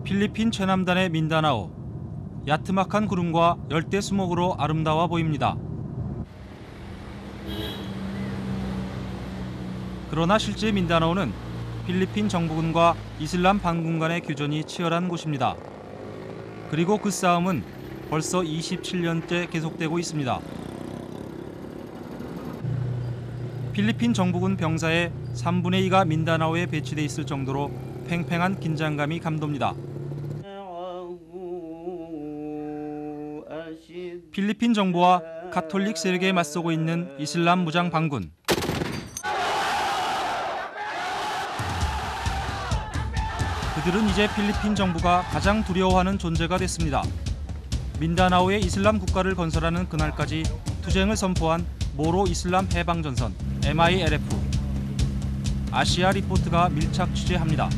필리핀 최남단의 민다나오. 야트막한 구름과 열대 수목으로 아름다워 보입니다. 그러나 실제 민다나오는 필리핀 정부군과 이슬람 반군 간의 교전이 치열한 곳입니다. 그리고 그 싸움은 벌써 27년째 계속되고 있습니다. 필리핀 정부군 병사의 3분의 2가 민다나오에 배치돼 있을 정도로 팽팽한 긴장감이 감돕니다. 필리핀 정부와 가톨릭 세력에 맞서고 있는 이슬람 무장 반군. 그들은 이제 필리핀 정부가 가장 두려워하는 존재가 됐습니다. 민다나오의 이슬람 국가를 건설하는 그날까지 투쟁을 선포한 모로 이슬람 해방전선 MILF. 아시아 리포트가 밀착 취재합니다.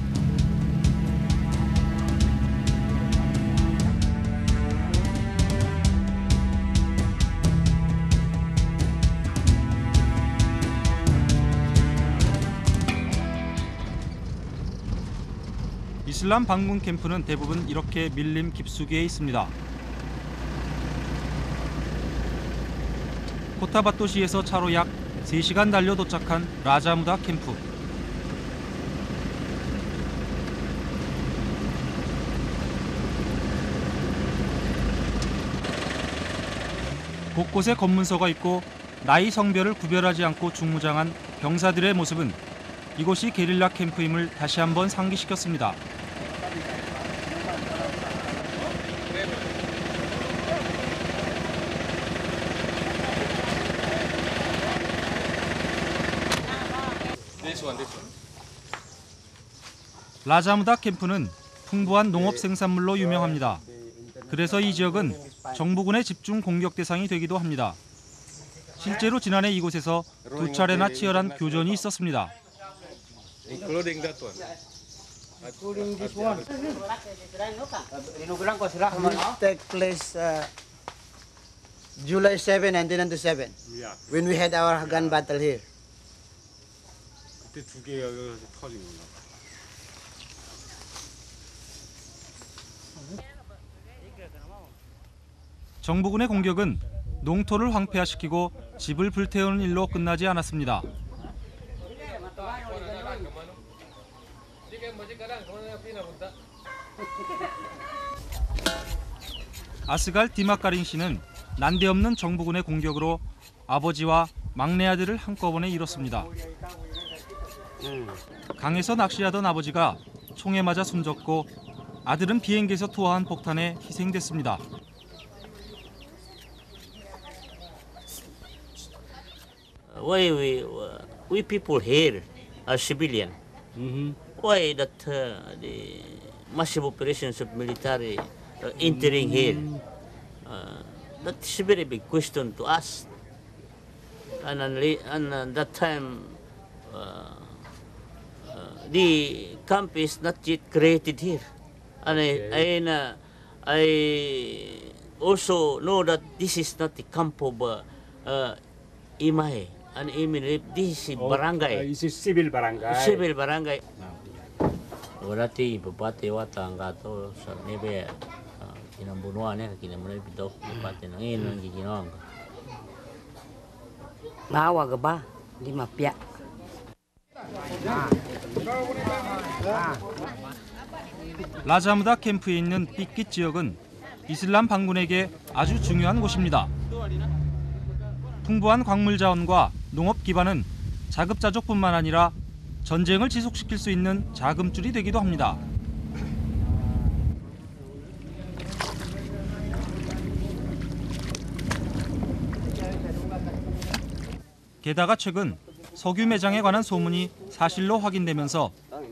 이슬람 반군 캠프는 대부분 이렇게 밀림 깊숙이에 있습니다. 코타바토시에서 차로 약 3시간 달려 도착한 라자무다 캠프. 곳곳에 검문소가 있고 나이 성별을 구별하지 않고 중무장한 병사들의 모습은 이곳이 게릴라 캠프임을 다시 한번 상기시켰습니다. 라자무다 캠프는 풍부한 농업 생산물로 유명합니다. 그래서 이 지역은 정부군의 집중 공격 대상이 되기도 합니다. 실제로 지난해 이곳에서 2차례나 치열한 교전이 있었습니다. Including that one. Including this one. Take place July 7, 1997, when we had our gun battle here. 그때 두 개가 여기서 터진 건가? 정부군의 공격은 농토를 황폐화시키고 집을 불태우는 일로 끝나지 않았습니다. 아스갈 디마카린 씨는 난데없는 정부군의 공격으로 아버지와 막내 아들을 한꺼번에 잃었습니다. 강에서 낚시하던 아버지가 총에 맞아 숨졌고 아들은 비행기에서 투하한 폭탄에 희생됐습니다. Why we people here are civilian? Why that the massive operations of military entering here? That's a very big question to us. And that time, the camp is not yet created here, and I also know that this is not the camp of Imay. And this is barangay. This is civil barangay. Civil barangay. Berarti bupati watang kato sa nebe kinambunuan niya kinamunay pito bupati nang inon giginong. Bawa ka ba? Di mapya. 라자무다 캠프에 있는 삐끼 지역은 이슬람 반군에게 아주 중요한 곳입니다. 풍부한 광물 자원과 농업 기반은 자급자족뿐만 아니라 전쟁을 지속시킬 수 있는 자금줄이 되기도 합니다. 게다가 최근 석유 매장에 관한 소문이 사실로 확인되면서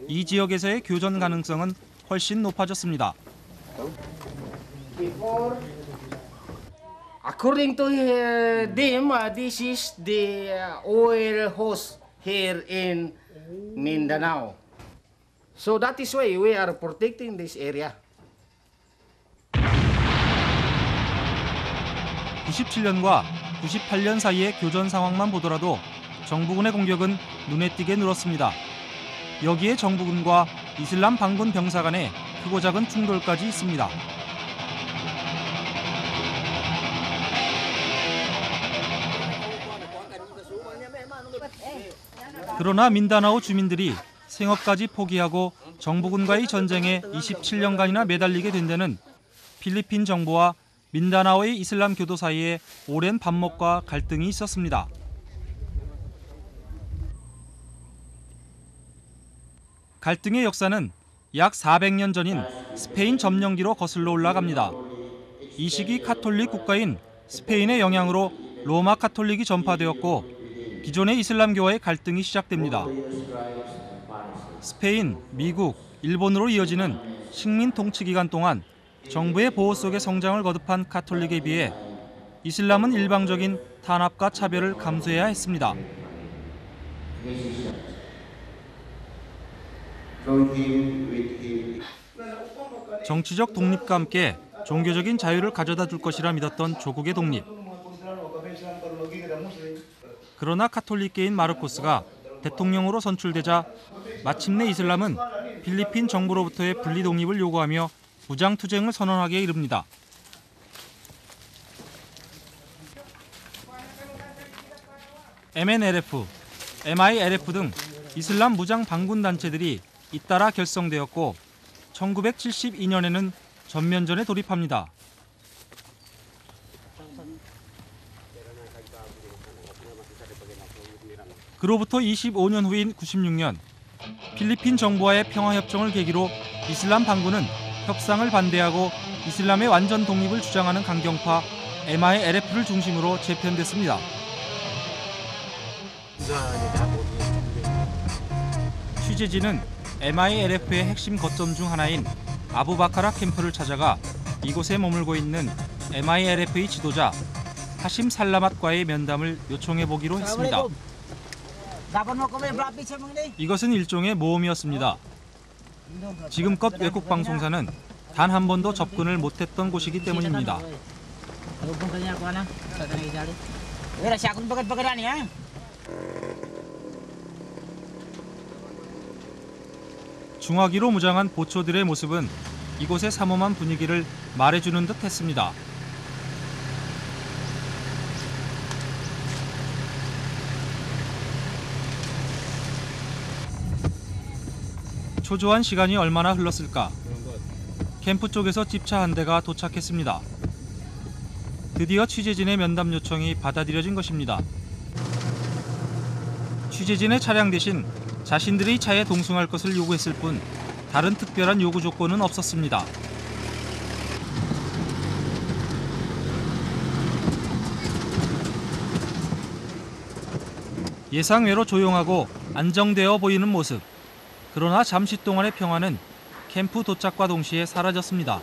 이 지역에서의 교전 가능성은 훨씬 높아졌습니다. According to them, this is the oil hose here in Mindanao. So that is why we are protecting this area. 97년과 98년 사이의 교전 상황만 보더라도 정부군의 공격은 눈에 띄게 늘었습니다. 여기에 정부군과 이슬람 반군 병사 간의 크고 작은 충돌까지 있습니다. 그러나 민다나오 주민들이 생업까지 포기하고 정부군과의 전쟁에 27년간이나 매달리게 된 데는 필리핀 정부와 민다나오의 이슬람 교도 사이에 오랜 반목과 갈등이 있었습니다. 갈등의 역사는 약 400년 전인 스페인 점령기로 거슬러 올라갑니다. 이 시기 카톨릭 국가인 스페인의 영향으로 로마 카톨릭이 전파되었고 기존의 이슬람교와의 갈등이 시작됩니다. 스페인, 미국, 일본으로 이어지는 식민 통치 기간 동안 정부의 보호 속에 성장을 거듭한 카톨릭에 비해 이슬람은 일방적인 탄압과 차별을 감수해야 했습니다. 정치적 독립과 함께 종교적인 자유를 가져다 줄 것이라 믿었던 조국의 독립. 그러나 카톨릭계인 마르코스가 대통령으로 선출되자 마침내 이슬람은 필리핀 정부로부터의 분리 독립을 요구하며 무장투쟁을 선언하기에 이릅니다. MNLF, MILF 등 이슬람 무장 반군 단체들이 잇따라 결성되었고 1972년에는 전면전에 돌입합니다. 그로부터 25년 후인 96년 필리핀 정부와의 평화협정을 계기로 이슬람 반군은 협상을 반대하고 이슬람의 완전 독립을 주장하는 강경파 MILF를 중심으로 재편됐습니다. 취재진은 MILF의 핵심 거점 중 하나인 아부바카라 캠프를 찾아가 이곳에 머물고 있는 MILF의 지도자 하심 살라맛과의 면담을 요청해보기로 했습니다. 이것은 일종의 모험이었습니다. 지금껏 외국 방송사는 단 한 번도 접근을 못했던 곳이기 때문입니다. 중화기로 무장한 보초들의 모습은 이곳의 삼엄한 분위기를 말해주는 듯 했습니다. 초조한 시간이 얼마나 흘렀을까? 캠프 쪽에서 집차 한 대가 도착했습니다. 드디어 취재진의 면담 요청이 받아들여진 것입니다. 취재진의 차량 대신 자신들의 차에 동승할 것을 요구했을 뿐 다른 특별한 요구 조건은 없었습니다. 예상외로 조용하고 안정되어 보이는 모습. 그러나 잠시 동안의 평화는 캠프 도착과 동시에 사라졌습니다.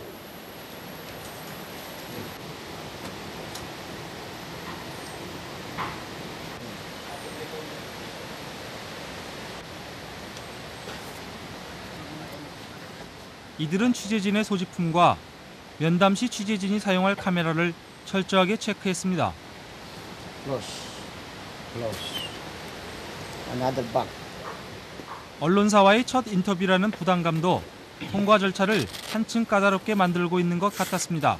이들은 취재진의 소지품과 면담 시 취재진이 사용할 카메라를 철저하게 체크했습니다. Another bag. 언론사와의 첫 인터뷰라는 부담감도 통과 절차를 한층 까다롭게 만들고 있는 것 같았습니다.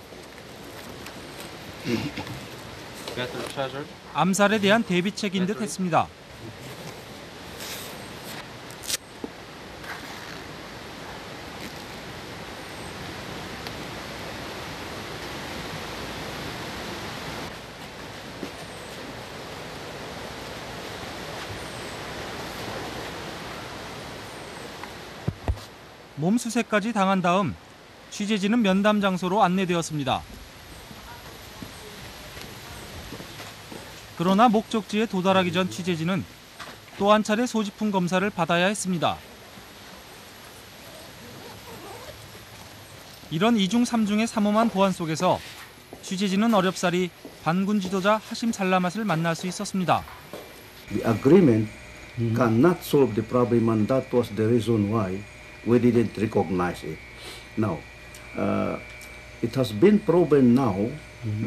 암살에 대한 대비책인 듯 했습니다. 몸수색까지 당한 다음 취재진은 면담 장소로 안내되었습니다. 그러나 목적지에 도달하기 전 취재진은 또 한 차례 소지품 검사를 받아야 했습니다. 이런 이중 삼중의 삼엄한 보안 속에서 취재진은 어렵사리 반군 지도자 하심 살라맛을 만날 수 있었습니다. The agreement cannot solve the problem, and that was the reason why we didn't recognize it. Now, it has been proven now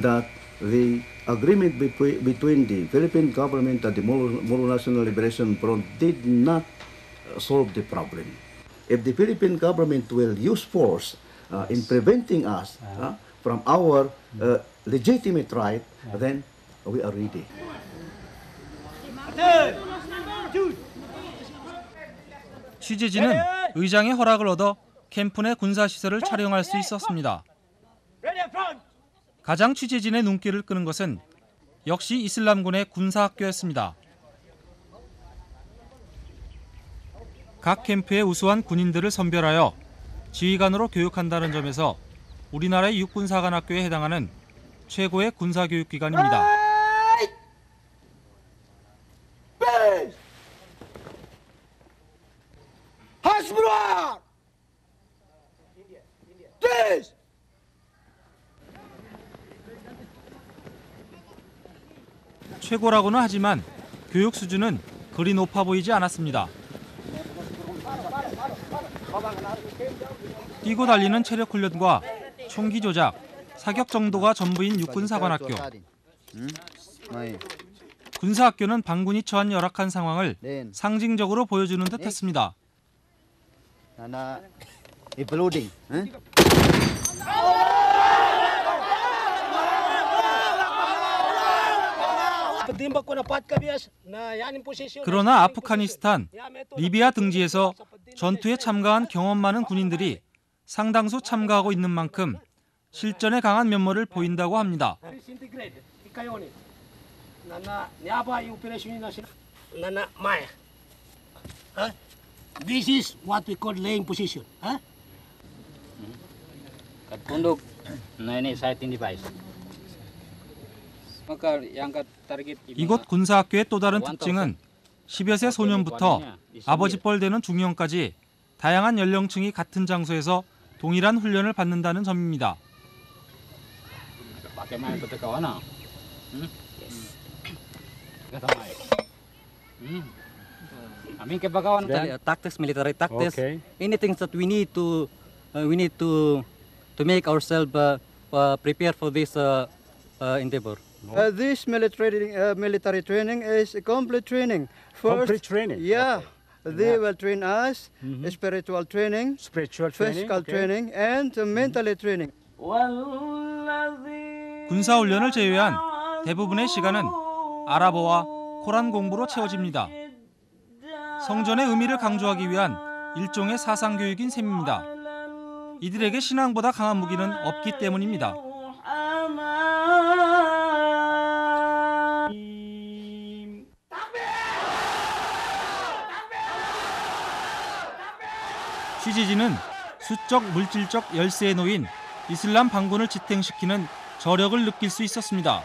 that the agreement between the Philippine government and the Moro National Liberation Front did not solve the problem. if the Philippine government will use force in preventing us from our legitimate right, then we are ready. 취재진은 의장의 허락을 얻어 캠프 내 군사시설을 촬영할 수 있었습니다. 가장 취재진의 눈길을 끄는 것은 역시 이슬람군의 군사학교였습니다. 각 캠프의 우수한 군인들을 선별하여 지휘관으로 교육한다는 점에서 우리나라의 육군사관학교에 해당하는 최고의 군사교육기관입니다. 최고라고는 하지만 교육 수준은 그리 높아 보이지 않았습니다. 뛰고 달리는 체력 훈련과 총기 조작, 사격 정도가 전부인 육군사관학교. 군사학교는 반군이 처한 열악한 상황을 상징적으로 보여주는 듯했습니다. 그러나 아프가니스탄, 리비아 등지에서 전투에 참가한 경험 많은 군인들이 상당수 참가하고 있는 만큼 실전에 강한 면모를 보인다고 합니다. This is what we call laying position. Tunduk, nah ini sighting device. Maka yang target 이곳 군사학교의 또 다른 특징은 10여 세 소년부터 아버지 뻘 되는 중령까지 다양한 연령층이 같은 장소에서 동일한 훈련을 받는다는 점입니다. pakai mic betul kawan ah. Kata mic. Amin ke bagawan Tactics, military tactics, Okay. anything that we need to make ourselves prepare for this endeavor. This military training is a complete training. First, Complete training? Yeah, they will train us, spiritual training, Spiritual training. physical training, and mentally training. 군사훈련을 제외한 대부분의 시간은 아랍어와 코란 공부로 채워집니다. 성전의 의미를 강조하기 위한 일종의 사상교육인 셈입니다. 이들에게 신앙보다 강한 무기는 없기 때문입니다. 취재진은 수적, 물질적 열세에 놓인 이슬람 반군을 지탱시키는 저력을 느낄 수 있었습니다.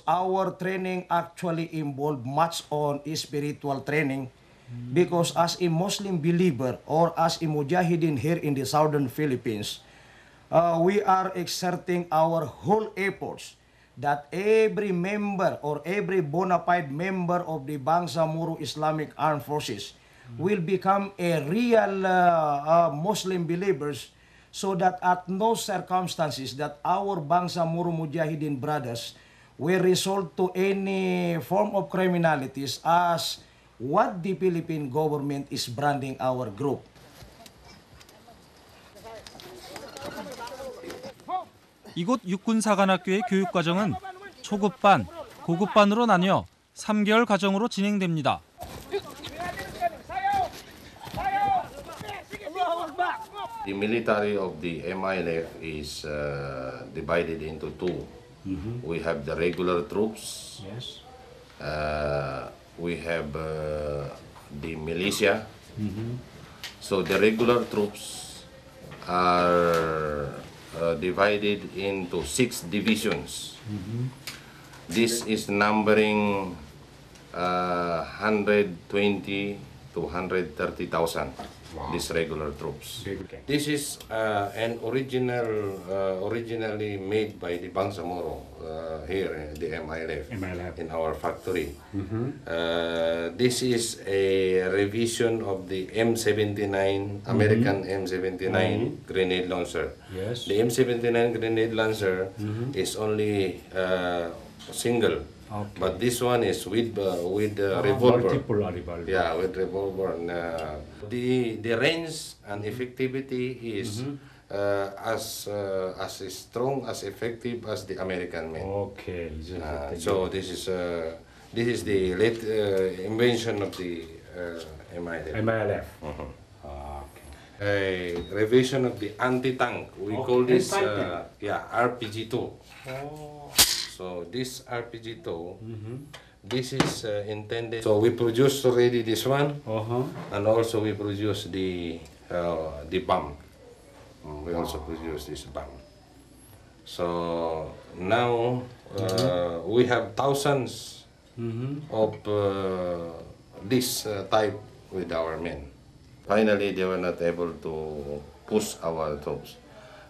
Our training actually involved much on spiritual training because as a Muslim believer or as a mujahideen here in the southern Philippines, we are exerting our whole efforts that every member or every bona fide member of the Bangsamoro Islamic Armed Forces will become a real Muslim believers so that at no circumstances that our Bangsamoro Mujahideen brothers will resort to any form of criminalities as what the Philippine government is branding our group. 이곳 육군사관학교의 교육과정은 초급반, 고급반으로 나뉘어 3개월 과정으로 진행됩니다. The military of the MILF is divided into two. We have the regular troops. Yes. We have the militia. So the regular troops are divided into 6 divisions. This is numbering 120 to 130,000. These regular troops. This is originally made by the Bangsamoro here, the MILF, in our factory. This is a revision of the M79, American M79 grenade launcher. Yes. The M79 grenade launcher is only single. But this one is with revolver. Multiple revolver. Yeah, with revolver. And, the range and effectivity is as strong, as effective as the American made. Okay. So this is the late invention of the MILF. MILF. A revision of the anti-tank. We call this RPG-2. So this RPG-2, this is intended. So we produce already this one, and also we produce the bomb. We also produce this bomb. So now we have thousands of this type with our men. Finally, they were not able to push our troops.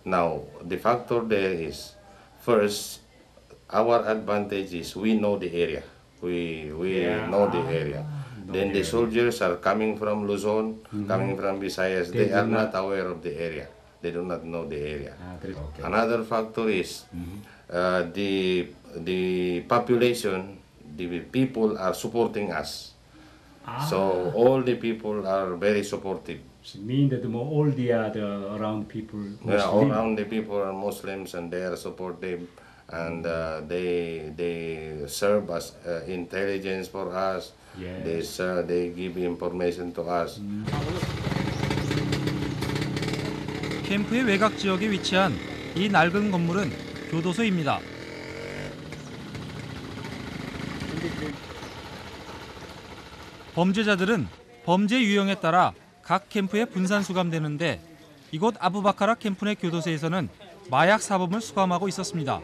Now, the factor there is, first, our advantage is we know the area. We know the area. Then the soldiers are coming from Luzon, coming from Visayas. They are not aware of the area. They do not know the area. Another factor is the population, the people are supporting us. So all the people are very supportive. So mean that all the other around people. Yeah, all around the people are Muslims, and they are supportive, and they serve as intelligence for us. Yes. They give information to us. 캠프의 외곽 지역에 위치한 이 낡은 건물은 교도소입니다. 범죄자들은 범죄 유형에 따라 각 캠프에 분산 수감되는데 이곳 아부바카라 캠프 내 교도소에서는 마약 사범을 수감하고 있었습니다.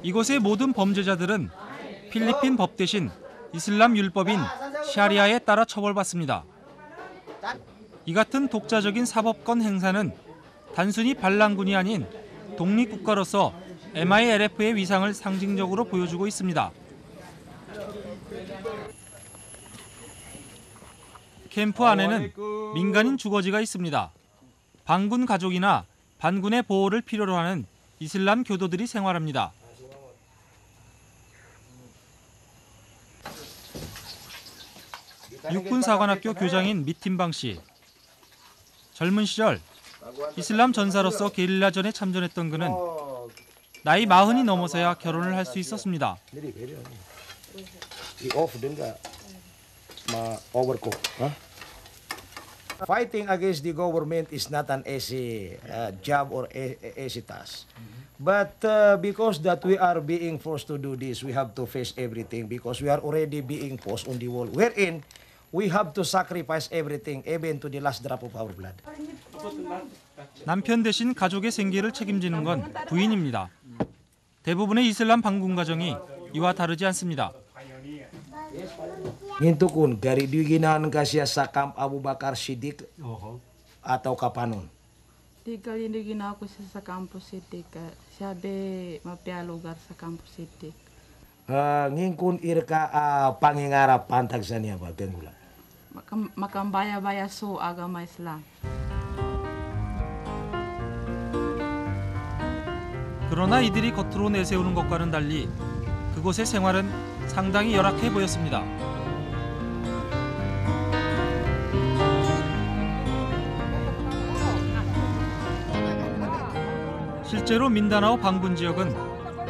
이곳의 모든 범죄자들은 필리핀 법 대신 이슬람 율법인 샤리아에 따라 처벌받습니다. 이 같은 독자적인 사법권 행사는 단순히 반란군이 아닌 독립국가로서 MILF의 위상을 상징적으로 보여주고 있습니다. 캠프 안에는 민간인 주거지가 있습니다. 반군 가족이나 반군의 보호를 필요로 하는 이슬람 교도들이 생활합니다. 육군사관학교 교장인 미팀방 씨. 젊은 시절 이슬람 전사로서 게릴라전에 참전했던 그는 나이 40이 넘어서야 결혼을 할 수 있었습니다. Fighting against the government is not an easy job or easy task. But because that we are being forced to do this, we have to face everything because we are already being forced on the wall. Wherein we have to sacrifice everything, even to the last drop of our blood. 남편 대신 가족의 생계를 책임지는 건 부인입니다. 대부분의 이슬람 반군 가정이 이와 다르지 않습니다. Nginto kun gari diginahan ka siya sa Camp Abu Bakar Siddiq atau kapanon? Di kali digina ako siya sa Campus Siddiq. Siya be mapia lugar sa Campus Siddiq. Ngingkun irka pangingarap pantag sa niya ba tengula? Makambaya-baya so agama Islam. 그러나 이들이 겉으로 내세우는 것과는 달리 그곳의 생활은 상당히 열악해 보였습니다. 실제로 민다나오 반군 지역은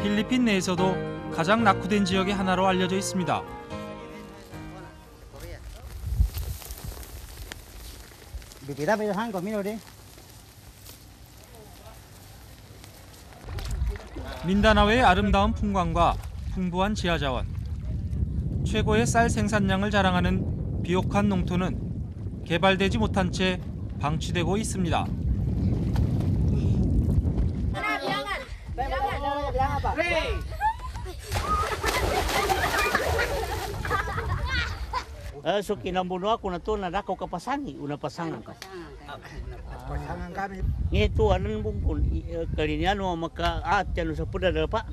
필리핀 내에서도 가장 낙후된 지역의 하나로 알려져 있습니다. 민다나오의 아름다운 풍광과 풍부한 지하자원, 최고의 쌀 생산량을 자랑하는 비옥한 농토는 개발되지 못한 채 방치되고 있습니다. So kinabuno ako na to na dako kapasangi, una pasangan ka. Pasangan kami. Ngito anan bungkul kalinyan mo maka tyan sa pudada pa.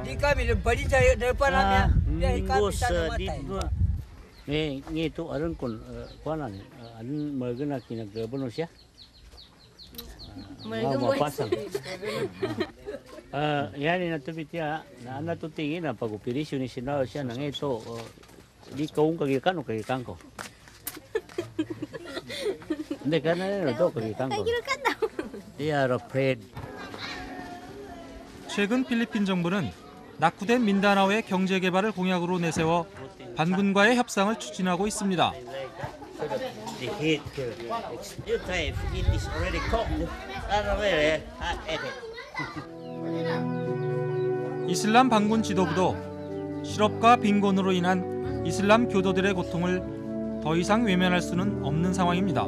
Di kami bali sa depan namin. Kami Bos sana di matay. Nghe tu aron kon kuana ni an mergena kina ke Indonesia. Mau pasang. Yani na tu bitia na tu tingi na pagupirisyo ni sinaw siya nang ito di kaung kagikan o kagikan ko. Hindi ka na ito kagikan ko. They are afraid. 최근 필리핀 정부는 낙후된 민다나오의 경제 개발을 공약으로 내세워 반군과의 협상을 추진하고 있습니다. The heat here. You try if it is already cooked. Very hot at it. 이슬람 반군 지도부도 실업과 빈곤으로 인한 이슬람 교도들의 고통을 더 이상 외면할 수는 없는 상황입니다.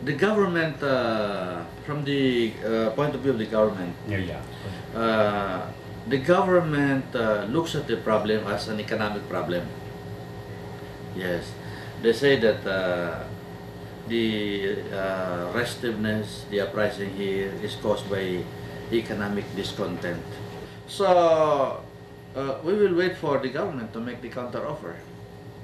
The government, from the point of view of the government, the government looks at the problem as an economic problem. Yes, they say that the restiveness, the uprising here is caused by economic discontent. So we will wait for the government to make the counter-offer.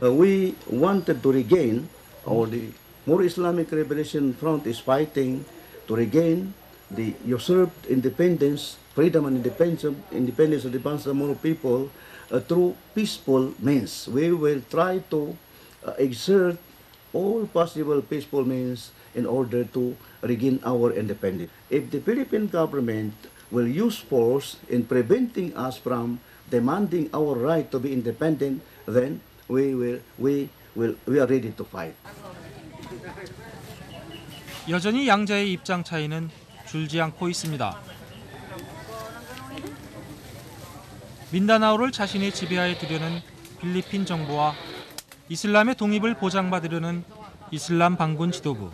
We wanted to regain, or the More Islamic Liberation Front is fighting to regain the usurped independence, freedom and independence of the Bangsamoro people through peaceful means. We will try to exert all possible peaceful means in order to regain our independence. If the Philippine government will use force in preventing us from demanding our right to be independent, then we are ready to fight. 여전히 양자의 입장 차이는 줄지 않고 있습니다. 민다나오를 자신의 지배하에 두려는 필리핀 정부와 이슬람의 독립을 보장받으려는 이슬람 반군 지도부.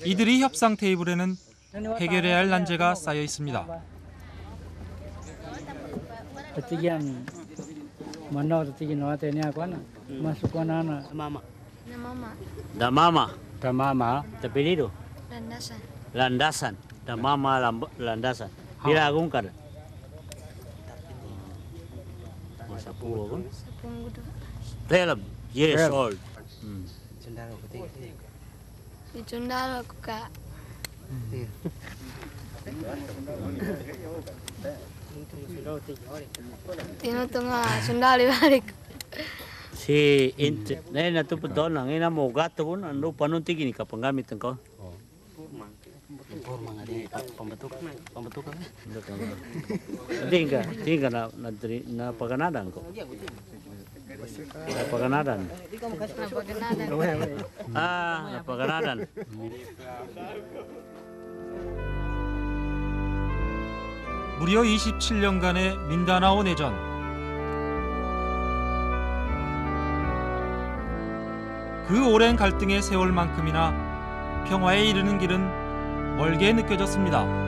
이들이 협상 테이블에는 해결해야 할 난제가 쌓여 있습니다. Damama. Tapilido. Landasan. Landasan. Damama landasan. Bilagong ka. Sa pulo ko? 12 years old. Sundalo ko ka. Tinutunga sundalo balik. Si na natupad doon ang ina mo gato ko ano panunti gini ka panggamit ko. Pambatukan. Hindi ka na paganadan ko. Napaganadan. Napaganadan. 무려 27년간의 민다나오 내전. 그 오랜 갈등의 세월만큼이나 평화에 이르는 길은 멀게 느껴졌습니다.